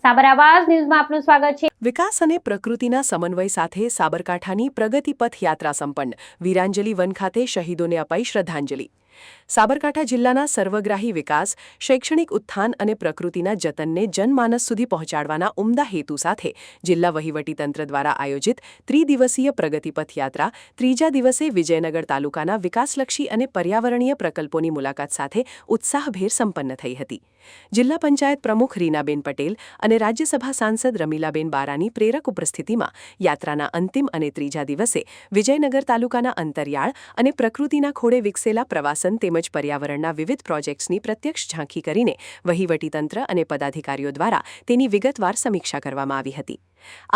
સાબર આવાજ ન્યૂઝમાં આપનું સ્વાગત છે। વિકાસ અને પ્રકૃતિના સમન્વય સાથે સાબરકાંઠાની પ્રગતિ પથ યાત્રા સંપન્ન। વીરાંજલી વન ખાતે શહીદોને અપાઈ શ્રદ્ધાંજલિ। સાબરકાંઠા જિલ્લાના સર્વગ્રાહી વિકાસ, શૈક્ષણિક ઉત્થાન અને પ્રકૃતિના જતનને જનમાનસ સુધી પહોંચાડવાના ઉમદા હેતુ સાથે જિલ્લા વહીવટીતંત્ર દ્વારા આયોજિત ત્રિદિવસીય પ્રગતિપથ યાત્રા ત્રીજા દિવસે વિજયનગર તાલુકાના વિકાસલક્ષી અને પર્યાવરણીય પ્રકલ્પોની મુલાકાત સાથે ઉત્સાહભેર સંપન્ન થઈ હતી। જિલ્લા પંચાયત પ્રમુખ રીનાબેન પટેલ અને રાજ્યસભા સાંસદ રમીલાબેન બારાની પ્રેરક ઉપસ્થિતિમાં યાત્રાના અંતિમ અને ત્રીજા દિવસે વિજયનગર તાલુકાના અંતરિયાળ અને પ્રકૃતિના ખોળે વિકસેલા પ્રવાસન તેમજ પર્યાવરણના વિવિધ પ્રોજેક્ટ્સની પ્રત્યક્ષ ઝાંખી કરીને વહીવટીતંત્ર અને પદાધિકારીઓ દ્વારા તેની વિગતવાર સમીક્ષા કરવામાં આવી હતી।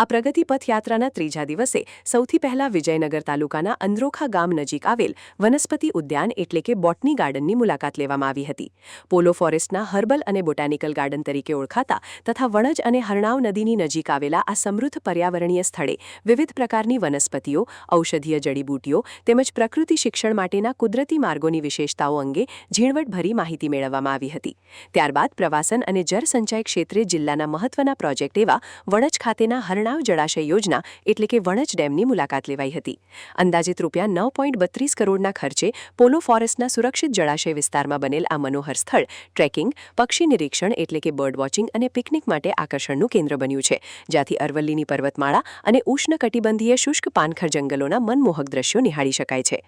આ પ્રગતિપથ યાત્રાના ત્રીજા દિવસે સૌથી પહેલા વિજયનગર તાલુકાના અંદ્રોખા ગામ નજીક આવેલ વનસ્પતિ ઉદ્યાન એટલે કે બોટની ગાર્ડનની મુલાકાત લેવામાં આવી હતી। પોલો ફોરેસ્ટના હર્બલ અને બોટાનિકલ ગાર્ડન તરીકે ઓળખાતા તથા વણજ અને હરણાવ નદીની નજીક આવેલા આ સમૃદ્ધ પર્યાવરણીય સ્થળે વિવિધ પ્રકારની વનસ્પતિઓ, ઔષધીય જડીબૂટીઓ તેમજ પ્રકૃતિ શિક્ષણ માટેના કુદરતી માર્ગોની વિશેષતાઓ અંગે ઝીણવટભરી માહિતી મેળવવામાં આવી હતી। ત્યારબાદ પ્રવાસન અને જળસંચય ક્ષેત્રે જિલ્લાના મહત્વના પ્રોજેક્ટ એવા વણજ ખાતેના હરણાવ જળાશય યોજના એટલે કે વણજ ડેમની મુલાકાત લેવાઈ હતી। અંદાજિત ₹9.32 કરોડના ખર્ચે પોલો ફોરેસ્ટના સુરક્ષિત જળાશય વિસ્તારમાં બનેલ આ મનોહર સ્થળ ટ્રેકિંગ, પક્ષી નિરીક્ષણ એટલે કે બર્ડ વોચિંગ અને પિકનિક માટે આકર્ષણનું કેન્દ્ર બન્યું છે, જ્યાંથી અરવલ્લીની પર્વતમાળા અને ઉષ્ણકટિબંધીય શુષ્ક પાનખર જંગલોના મનમોહક દ્રશ્યો નિહાળી શકાય છે।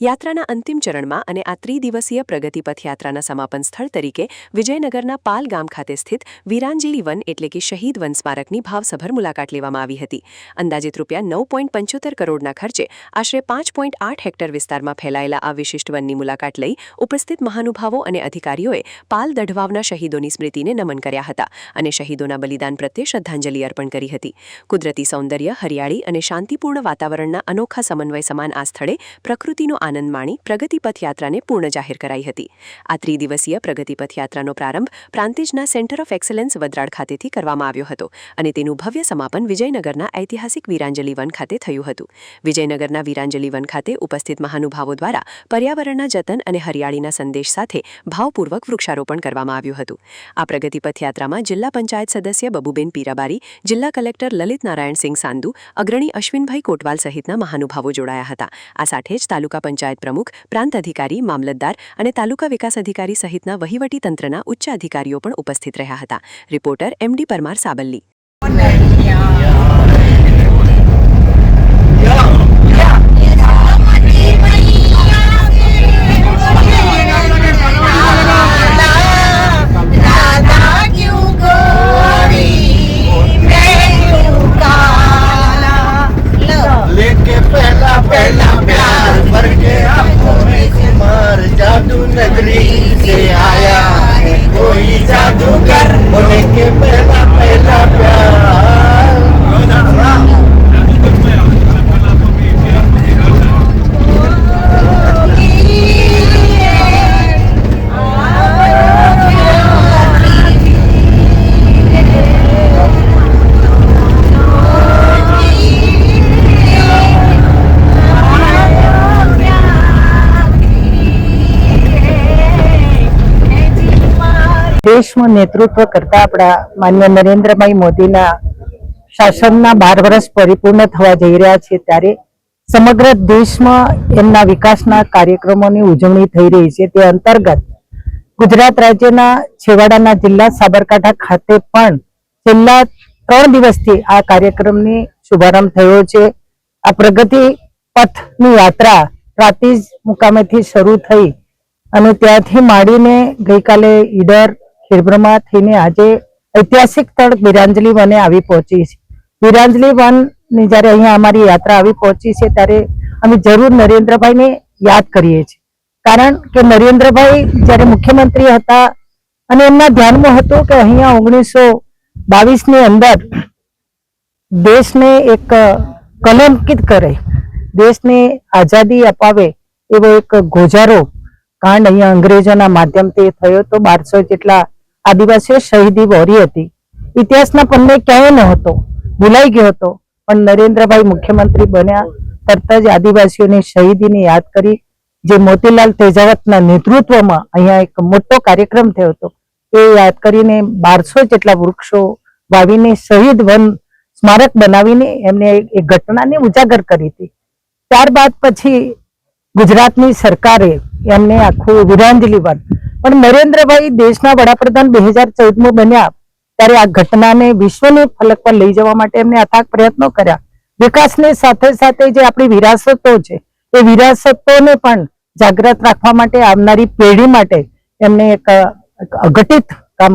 યાત્રાના અંતિમ ચરણમાં અને આ ત્રિદિવસીય પ્રગતિપથ યાત્રાના સમાપન સ્થળ તરીકે વિજયનગરના પાલ ગામ ખાતે સ્થિત વીરાંજલી વન એટલે કે શહીદ વન સ્મારકની ભાવસભર મુલાકાત લેવામાં આવી હતી। અંદાજિત ₹9.75 કરોડના ખર્ચે આશરે 5.8 હેક્ટર વિસ્તારમાં ફેલાયેલા આ વિશિષ્ટ વનની મુલાકાત લઈ ઉપસ્થિત મહાનુભાવો અને અધિકારીઓએ પાલ દઢવાવના શહીદોની સ્મૃતિને નમન કર્યા હતા અને શહીદોના બલિદાન પ્રત્યે શ્રદ્ધાંજલિ અર્પણ કરી હતી। કુદરતી સૌંદર્ય, હરિયાળી અને શાંતિપૂર્ણ વાતાવરણના અનોખા સમન્વય સમાન આ સ્થળે પ્રકૃતિનો આનંદ માણી પ્રગતિપથ યાત્રાને પૂર્ણ જાહેર કરાઈ હતી। આ ત્રિદિવસીય પ્રગતિપથ યાત્રાનો પ્રારંભ પ્રાંતિજના સેન્ટર ઓફ એક્સલન્સ વડરાડ ખાતેથી કરવામાં આવ્યો હતો અને તેનું ભવ્ય સમાપન વિજયનગરના ઐતિહાસિક વીરાંજલી વન ખાતે થયું હતું। વિજયનગરના વીરાંજલી વન ખાતે ઉપસ્થિત મહાનુભાવો દ્વારા પર્યાવરણના જતન અને હરિયાળીના સંદેશ સાથે ભાવપૂર્વક વૃક્ષારોપણ કરવામાં આવ્યું હતું। આ પ્રગતિપથ યાત્રામાં જિલ્લા પંચાયત સદસ્ય બબુબેન પીરાબારી, જિલ્લા કલેક્ટર લલિત નારાયણસિંહ સાંધુ, અગ્રણી અશ્વિનભાઈ કોટવાલ સહિતના મહાનુભાવો જોડાયા હતા। આ સાથે જ તાલુકા પંચાયત પ્રમુખ, પ્રાંત અધિકારી, મામલતદાર અને તાલુકા વિકાસ અધિકારી સહિતના વહીવટીતંત્રના ઉચ્ચ અધિકારીઓ પણ ઉપસ્થિત રહ્યા હતા। Reporter MD Parmar, Saballi. દેશનું નેતૃત્વ કરતા આપણા માન્ય નરેન્દ્રભાઈ મોદીના શાસનના 12 વર્ષ પરિપૂર્ણ થવા જઈ રહ્યા છે ત્યારે સમગ્ર દેશમાં એમના વિકાસના કાર્યક્રમોની ઉજવણી થઈ રહી છે। તે અંતર્ગત ગુજરાત રાજ્યના છેવાડાના જિલ્લા સાબરકાંઠા ખાતે પણ છેલ્લા 3 દિવસથી આ કાર્યક્રમની શુભારંભ થયો છે। આ પ્રગતિ પથની યાત્રા પ્રાંતિજ મુકામેથી શરૂ થઈ અને ત્યાંથી માંડીને ગઈકાલે ઈડર, ખેડબ્રહ્મા થઈને આજે ઐતિહાસિક સ્થળ વીરાંજલી વને આવી પહોંચી છે। વીરાંજલી વનની જ્યારે અહીંયા અમારી યાત્રા આવી પહોંચી છે ત્યારે અમે જરૂર નરેન્દ્રભાઈને યાદ કરીએ છીએ, કારણ કે નરેન્દ્રભાઈ જ્યારે મુખ્યમંત્રી હતા અને એમના ધ્યાનમાં હતું કે અહીંયા 1922ની અંદર દેશને એક કલંકિત કરે, દેશને આઝાદી અપાવે એવો એક ગોજારો કાંડ અહીંયા અંગ્રેજોના માધ્યમથી થયો તો 1200 જેટલા આદિવાસીઓ શહીદી વહોરી હતી। ઇતિહાસના પન્ને ક્યાંય નહોતો, ભૂલાઈ ગયો હતો, પણ નરેન્દ્રભાઈ મુખ્યમંત્રી બન્યા તરત જ આદિવાસીઓની શહીદીને યાદ કરી જે મોતીલાલ તેજાવતના નેતૃત્વમાં અહીંયા એક મોટો કાર્યક્રમ થયો હતો એ યાદ કરીને 1200 જેટલા વૃક્ષો વાવીને શહીદ વન સ્મારક બનાવીને એમને એ ઘટનાને ઉજાગર કરી હતી. ત્યારબાદ પછી ગુજરાતની સરકારે એમને આખું વીરાંજલિ વન, પણ નરેન્દ્રભાઈ દેશના વડાપ્રધાન 2014માં બન્યા ત્યારે આ ઘટનાને વિશ્વની ફલક પર લઈ જવા માટે એમને અથાગ પ્રયત્નો કર્યા. વિકાસની સાથે સાથે જે આપણી વિરાસતો છે એ વિરાસતોને પણ જાગૃત રાખવા માટે આવનારી પેઢી માટે એમને એક અઘટિત કામ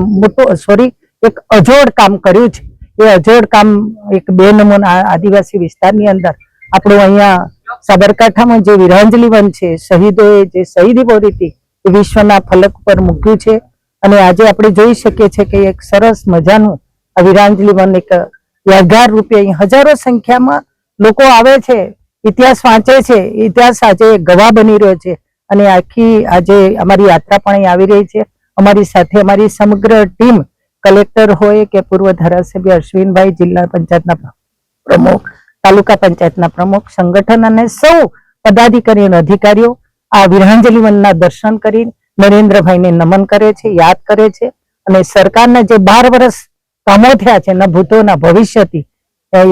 એક અજોડ કામ કર્યું છે. એ અજોડ કામ એક 2 નમૂના આદિવાસી વિસ્તારની અંદર આપણું અહીંયા સાબરકાંઠામાં જે વીરાંજલિ વન છે, શહીદોએ જે શહીદી બોરી હતી એ વિશ્વના ફલક પર મૂક્યું છે. અને આજે આપણે જોઈ શકીએ છીએ કે એક સરસ મજાનું આ વીરાંજલિ વન એક યાદગાર રૂપે અહીં હજારો સંખ્યામાં લોકો આવે છે, ઇતિહાસ વાંચે છે. ઇતિહાસ આજે ગવાહ બની રહ્યો છે અને આખી આજે અમારી યાત્રા પણ અહીં આવી રહી છે. અમારી સાથે અમારી સમગ્ર ટીમ, કલેક્ટર હોય કે પૂર્વ ધારાસભ્ય અશ્વિનભાઈ, જિલ્લા પંચાયતના પ્રમુખ, તાલુકા પંચાયતના પ્રમુખ, સંગઠન અને સૌ પદાધિકારી અને અધિકારીઓ આ વીરાંજલિ વનના દર્શન કરી નરેન્દ્રભાઈને નમન કરે છે, યાદ કરે છે. અને સરકારના જે 12 વર્ષ કામો થયા છે, ના ભૂતો ના ભવિષ્યથી,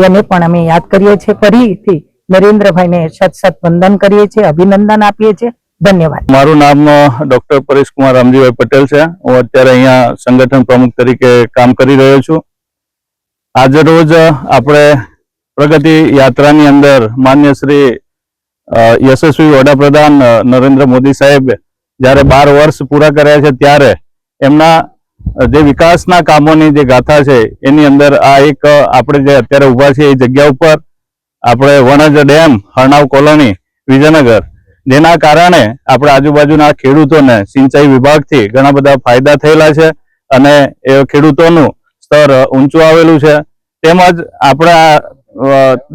એને પણ અમે યાદ કરીએ છીએ. ફરીથી નરેન્દ્રભાઈને સત વંદન કરીએ છીએ, અભિનંદન આપીએ છીએ. ધન્યવાદ. મારું નામ ડોક્ટર પરેશ કુમાર રામજીભાઈ પટેલ છે. હું અત્યારે અહીંયા સંગઠન પ્રમુખ તરીકે કામ કરી રહ્યો છું. આજે રોજ આપણે પ્રગતિ યાત્રાની અંદર માન્ય શ્રી યશસ્વી વડાપ્રધાન નરેન્દ્ર મોદી સાહેબ જ્યારે 12 વર્ષ પૂરા કર્યા છે ત્યારે એમના જે વિકાસના કામોની જે ગાથા છે એની અંદર આ એક આપણે જે અત્યારે ઊભા છીએ એ જગ્યા ઉપર આપણે વણજ ડેમ, હરણાવ કોલોની, વિજયનગર, જેના કારણે આપણે આજુબાજુના ખેડૂતોને સિંચાઈ વિભાગથી ઘણા બધા ફાયદા થયેલા છે અને એ ખેડૂતોનું સ્તર ઊંચું આવેલું છે. તેમજ આપણા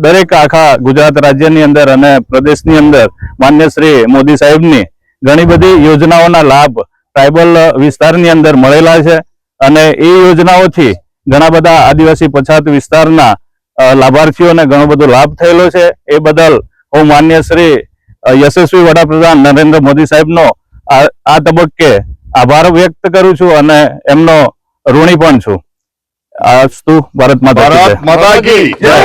દરેક આખા ગુજરાત રાજ્યની અંદર અને પ્રદેશની અંદર માન્ય શ્રી મોદી સાહેબની ઘણી બધી યોજનાઓના લાભ ટ્રાઇબલ વિસ્તારની અંદર મળેલા છે અને એ યોજનાઓથી ઘણા બધા આદિવાસી પછાત વિસ્તારના લાભાર્થીઓને ઘણો બધો લાભ થયેલો છે. એ બદલ હું માન્ય શ્રી યશસ્વી વડાપ્રધાન નરેન્દ્ર મોદી સાહેબનો આ તબક્કે આભાર વ્યક્ત કરું છું અને એમનો ઋણી પણ છું. અસ્તુ. ભારત માતા કી જય.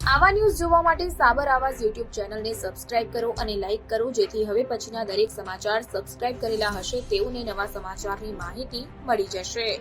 આવા ન્યૂઝ જોવા માટે સાબર આવાઝ યુટ્યુબ ચેનલને સબસ્ક્રાઇબ કરો અને લાઇક કરો, જેથી હવે પછીના દરેક સમાચાર સબસ્ક્રાઇબ કરેલા હશે તેઓને નવા સમાચારની માહિતી મળી જશે.